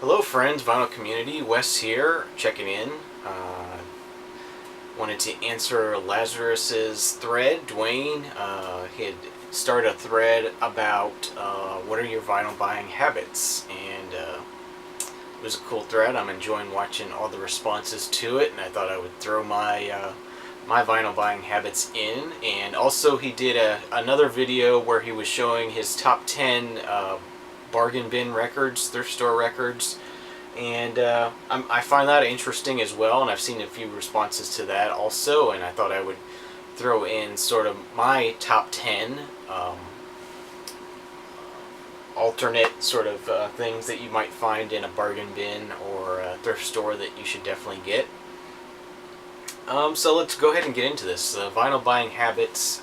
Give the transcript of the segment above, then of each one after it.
Hello friends, vinyl community, Wes here, checking in. Wanted to answer Lazerrus's thread, Duane. He had started a thread about what are your vinyl buying habits, and it was a cool thread. I'm enjoying watching all the responses to it, and I thought I would throw my vinyl buying habits in. And also he did another video where he was showing his top 10 bargain bin records, thrift store records, and I find that interesting as well, and I've seen a few responses to that also, and I thought I would throw in sort of my top 10 alternate sort of things that you might find in a bargain bin or a thrift store that you should definitely get. So let's go ahead and get into this. Vinyl buying habits.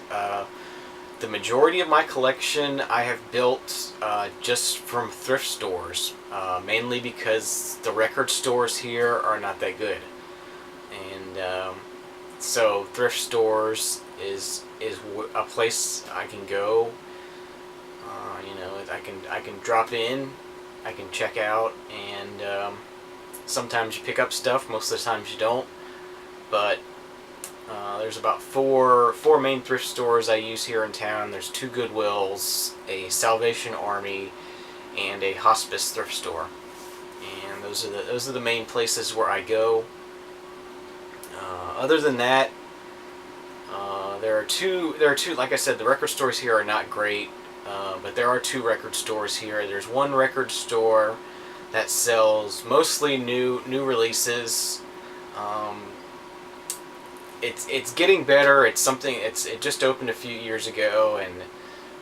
The majority of my collection I have built just from thrift stores, mainly because the record stores here are not that good, and so thrift stores is a place I can go. I can drop in, I can check out, and sometimes you pick up stuff. Most of the times you don't, but there's about four main thrift stores I use here in town. There's 2 Goodwills, a Salvation Army, and a hospice thrift store. And those are the main places where I go. Other than that, there are two. Like I said, the record stores here are not great, but there are 2 record stores here. There's one record store that sells mostly new releases. It's getting better. It just opened a few years ago and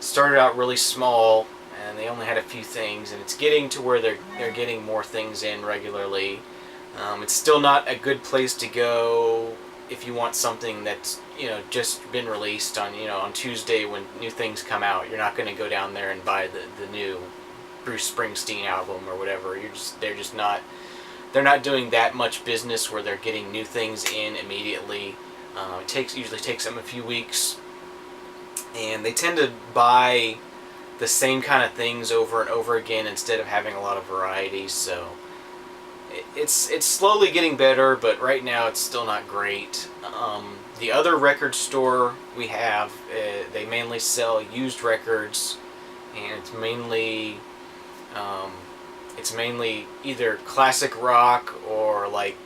started out really small, and they only had a few things, and it's getting to where they're getting more things in regularly. It's still not a good place to go if you want something that's just been released on Tuesday when new things come out. You're not going to go down there and buy the new Bruce Springsteen album or whatever. They're not doing that much business where they're getting new things in immediately. It usually takes them a few weeks, and they tend to buy the same kind of things over and over again instead of having a lot of variety. So it's slowly getting better, but right now it's still not great. The other record store we have, they mainly sell used records, and it's mainly either classic rock or like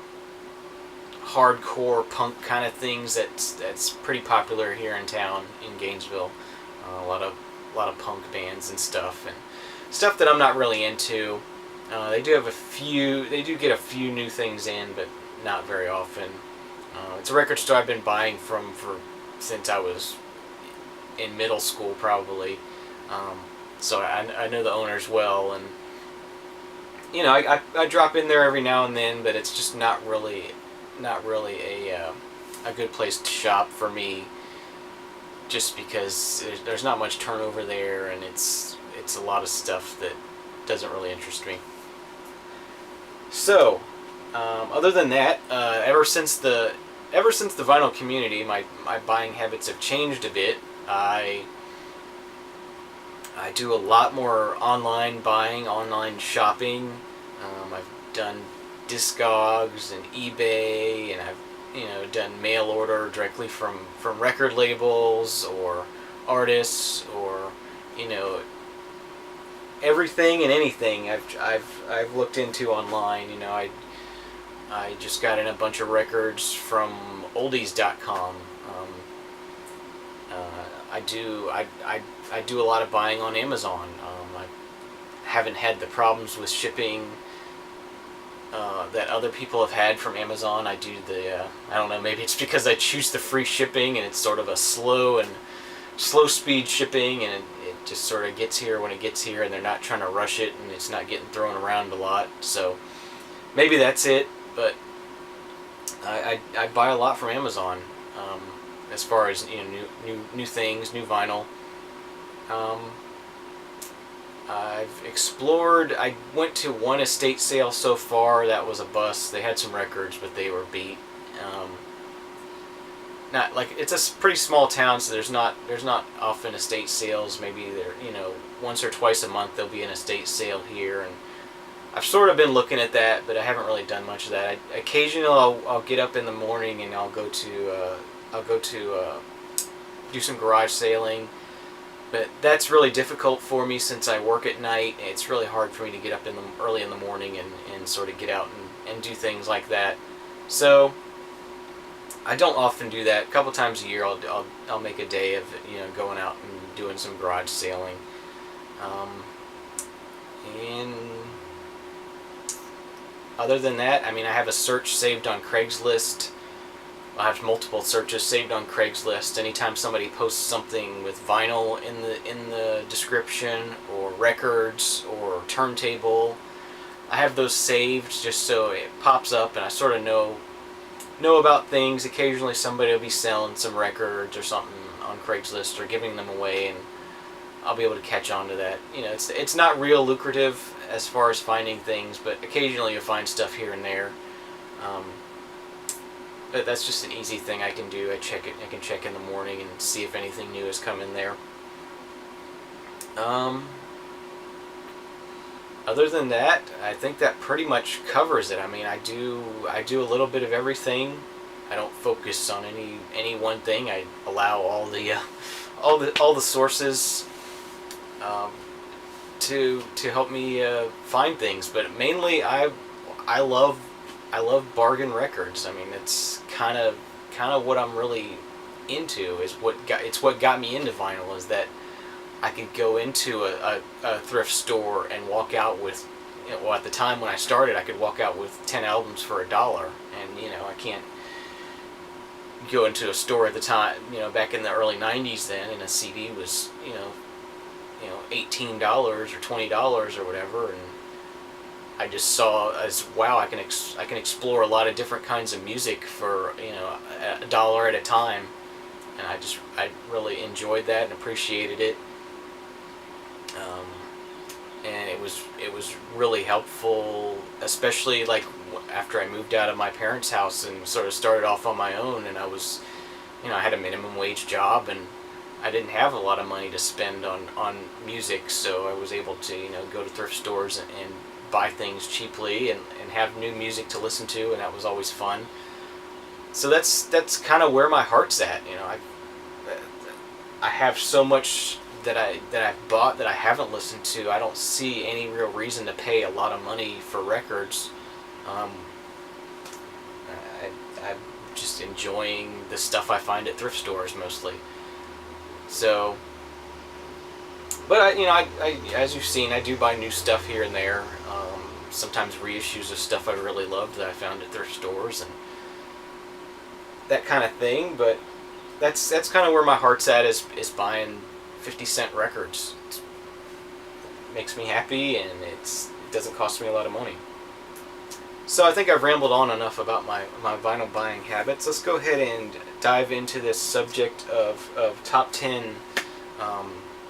hardcore punk kind of things. That's pretty popular here in town in Gainesville. A lot of punk bands and stuff that I'm not really into. They do get a few new things in, but not very often. It's a record store I've been buying from since I was in middle school probably. So I know the owners well, and I drop in there every now and then, but it's just not really a good place to shop for me, just because there's not much turnover there, and it's a lot of stuff that doesn't really interest me. So, other than that, ever since the vinyl community, my buying habits have changed a bit. I do a lot more online buying, online shopping. I've done Discogs and eBay, and I've done mail order directly from record labels or artists, or everything and anything I've looked into online. I just got in a bunch of records from oldies.com. I do a lot of buying on Amazon. I haven't had the problems with shipping that other people have had from Amazon. I do I don't know, maybe it's because I choose the free shipping, and it's sort of a slow speed shipping, and it just sort of gets here when it gets here, and they're not trying to rush it, and it's not getting thrown around a lot. So maybe that's it, but I buy a lot from Amazon. As far as new things, new vinyl. I've explored. I went to one estate sale so far. That was a bust. They had some records, but they were beat. Not like, it's a pretty small town, so there's not often estate sales. Maybe once or twice a month there'll be an estate sale here, and I've sort of been looking at that, but I haven't really done much of that. Occasionally, I'll get up in the morning and I'll go to do some garage sailing, but that's really difficult for me since I work at night. It's really hard for me to get up early in the morning and sort of get out and do things like that. So I don't often do that. A couple times a year, I'll make a day of going out and doing some garage sailing. And other than that, I mean, I have a search saved on Craigslist. I have multiple searches saved on Craigslist. Anytime somebody posts something with vinyl in the description, or records, or turntable, I have those saved just so it pops up and I sort of know about things. Occasionally somebody will be selling some records or something on Craigslist or giving them away, and I'll be able to catch on to that. It's not real lucrative as far as finding things, but occasionally you'll find stuff here and there. But that's just an easy thing I can do. I can check in the morning and see if anything new has come in there. Other than that, I think that pretty much covers it. I mean, I do a little bit of everything. I don't focus on any one thing. I allow all the sources to help me find things. But mainly, I love bargain records. I mean, it's kind of what I'm really into. It's what got me into vinyl, is that I could go into a thrift store and walk out with, well, at the time when I started, I could walk out with 10 albums for $1, and I can't go into a store at the time, back in the early 90s then, and a CD was, $18 or $20 or whatever, and I just saw as, wow, I can explore a lot of different kinds of music for $1 at a time, and I really enjoyed that and appreciated it, and it was really helpful, especially like after I moved out of my parents' house and sort of started off on my own, and I was, I had a minimum wage job and I didn't have a lot of money to spend on music, so I was able to go to thrift stores and buy things cheaply and have new music to listen to, and that was always fun. So that's kind of where my heart's at. I have so much that I've bought that I haven't listened to. I don't see any real reason to pay a lot of money for records. I'm just enjoying the stuff I find at thrift stores mostly. So, but I as you've seen, I do buy new stuff here and there. Sometimes reissues of stuff I really loved that I found at thrift stores and that kind of thing. But that's kind of where my heart's at, is buying 50-cent records. It makes me happy, and it doesn't cost me a lot of money. So I think I've rambled on enough about my vinyl buying habits. Let's go ahead and dive into this subject of top 10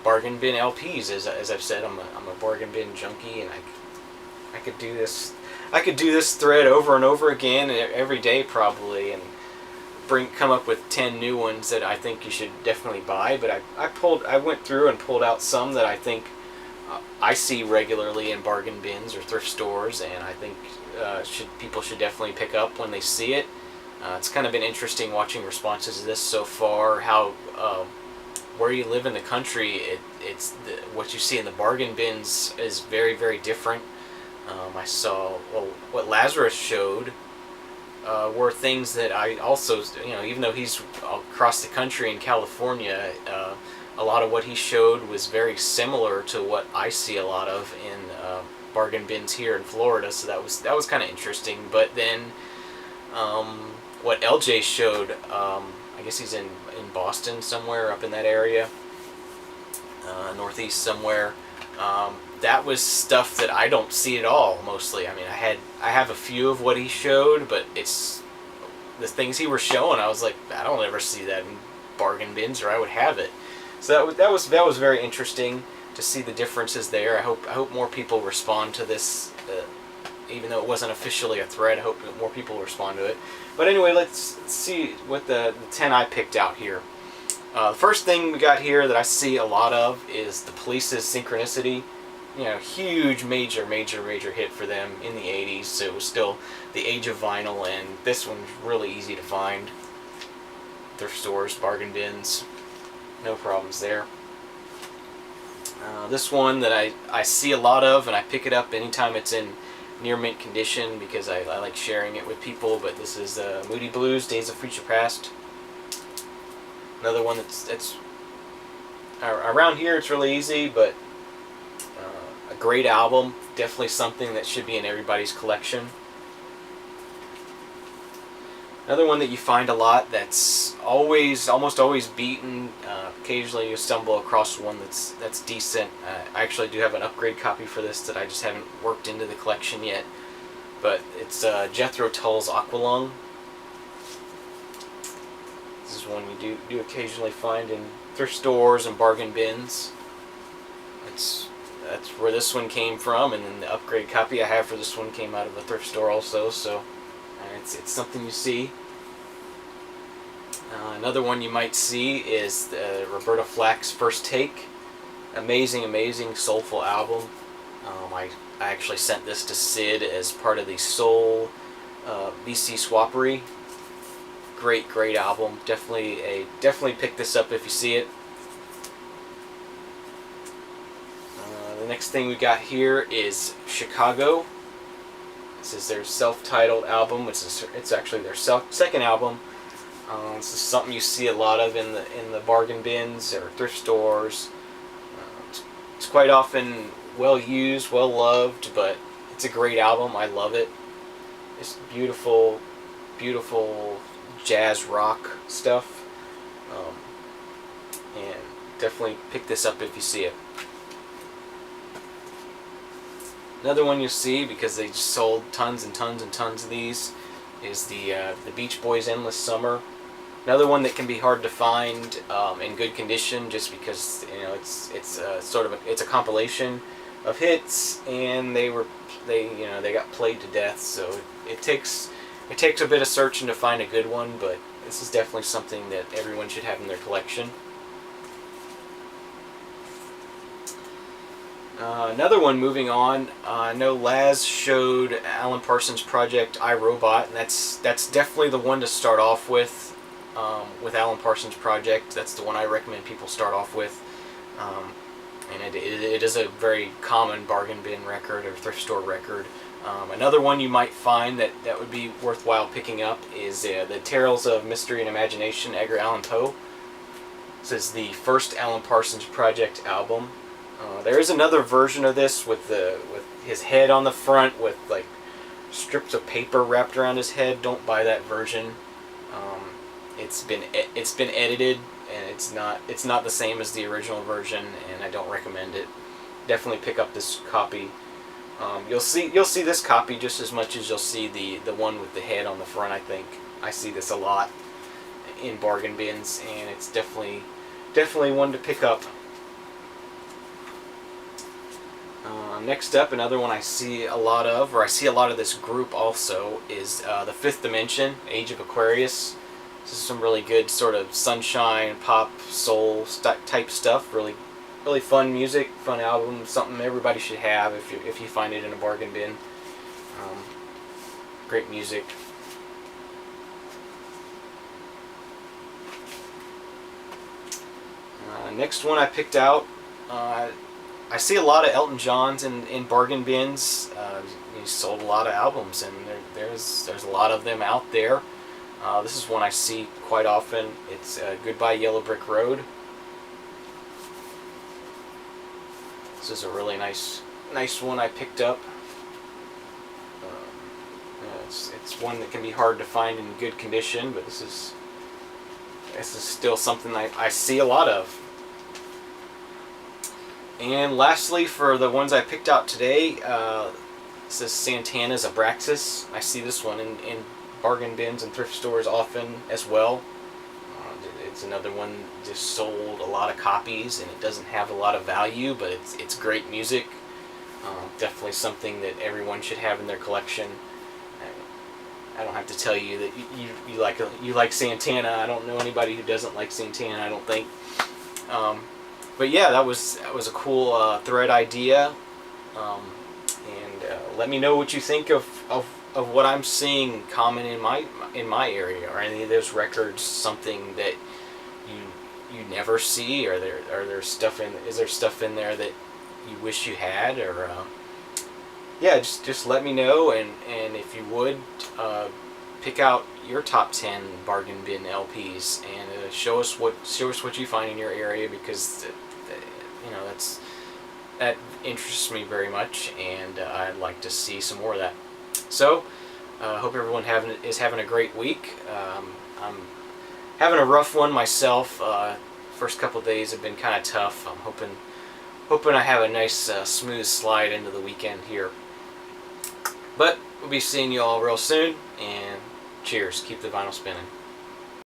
bargain bin LPs. As I've said, I'm a bargain bin junkie, and I could do this thread over and over again every day probably, and come up with 10 new ones that I think you should definitely buy. But I went through and pulled out some that I think I see regularly in bargain bins or thrift stores, and I think people should definitely pick up when they see it. It's kind of been interesting watching responses to this so far. How where you live in the country, what you see in the bargain bins is very, very different. I saw, what Lazerrus showed were things that I also, even though he's across the country in California, a lot of what he showed was very similar to what I see a lot of in bargain bins here in Florida. So that was kind of interesting. But then what LJ showed, I guess he's in Boston somewhere, up in that area, northeast somewhere. That was stuff that I don't see at all, mostly. I mean, I have a few of what he showed, but it's the things he was showing, I was like, I don't ever see that in bargain bins, or I would have it. So that was very interesting to see the differences there. I hope more people respond to this, even though it wasn't officially a thread. I hope more people respond to it. But anyway, let's see what the 10 I picked out here. The first thing we got here that I see a lot of is the Police's Synchronicity. huge, major hit for them in the 80s. So it was still the age of vinyl, and this one's really easy to find. Thrift stores, bargain bins, no problems there. This one that I see a lot of, and I pick it up anytime it's in near mint condition because I like sharing it with people. But this is Moody Blues, Days of Future Past. Another one that's around here. It's really easy, but a great album. Definitely something that should be in everybody's collection. Another one that you find a lot that's almost always beaten. Occasionally you stumble across one that's decent. I actually do have an upgrade copy for this that I just haven't worked into the collection yet. But it's Jethro Tull's Aqualung. This is one you do occasionally find in thrift stores and bargain bins. That's where this one came from, and then the upgrade copy I have for this one came out of a thrift store also. So it's something you see. Another one you might see is Roberta Flack's First Take. Amazing, soulful album. I actually sent this to Sid as part of the Soul VC Swappery. Great album. Definitely pick this up if you see it. The next thing we got here is Chicago. This is their self-titled album. It's actually their second album. This is something you see a lot of in the bargain bins or thrift stores. It's quite often well used, well loved, but it's a great album. I love it. It's beautiful jazz rock stuff, and definitely pick this up if you see it. Another one you'll see, because they just sold tons and tons of these, is the Beach Boys Endless Summer. Another one that can be hard to find in good condition, just because it's sort of a compilation of hits, and they got played to death. So it takes a bit of searching to find a good one, but this is definitely something that everyone should have in their collection. Another one, moving on. I know Laz showed Alan Parsons' Project iRobot, and that's definitely the one to start off with Alan Parsons' Project. That's the one I recommend people start off with. And it is a very common bargain bin record or thrift store record. Another one you might find that would be worthwhile picking up is the Tales of Mystery and Imagination, Edgar Allan Poe. This is the first Alan Parsons Project album. There is another version of this with his head on the front with like strips of paper wrapped around his head. Don't buy that version. It's been edited, and it's not the same as the original version, and I don't recommend it. Definitely pick up this copy. You'll see this copy just as much as you'll see the one with the head on the front. I think I see this a lot in bargain bins, and it's definitely one to pick up. Next up, another one I see a lot of, or I see a lot of this group also, is the Fifth Dimension, Age of Aquarius. This is some really good sort of sunshine, pop, soul type stuff. Really fun music, fun album, something everybody should have if you find it in a bargain bin. Great music. Next one I picked out. I see a lot of Elton Johns in bargain bins. He sold a lot of albums, and there's a lot of them out there. This is one I see quite often. It's Goodbye Yellow Brick Road. This is a really nice one I picked up. It's one that can be hard to find in good condition, but this is still something I see a lot of. And lastly, for the ones I picked out today, this is Santana's Abraxas. I see this one in bargain bins and thrift stores often as well. It's another one just sold a lot of copies, and it doesn't have a lot of value, but it's great music. Definitely something that everyone should have in their collection. I don't have to tell you that you like Santana. I don't know anybody who doesn't like Santana, I don't think. But yeah, that was a cool thread idea. And let me know what you think of what I'm seeing common in my area. Are any of those records something that you never see? Are there stuff in is there stuff in there that you wish you had? Or yeah, just let me know, and if you would, pick out your top 10 bargain bin LPs, and show us what you find in your area, because that interests me very much, and I'd like to see some more of that. So hope everyone is having a great week. I'm having a rough one myself. First couple days have been kind of tough. I'm hoping I have a nice smooth slide into the weekend here. But we'll be seeing you all real soon, and cheers. Keep the vinyl spinning.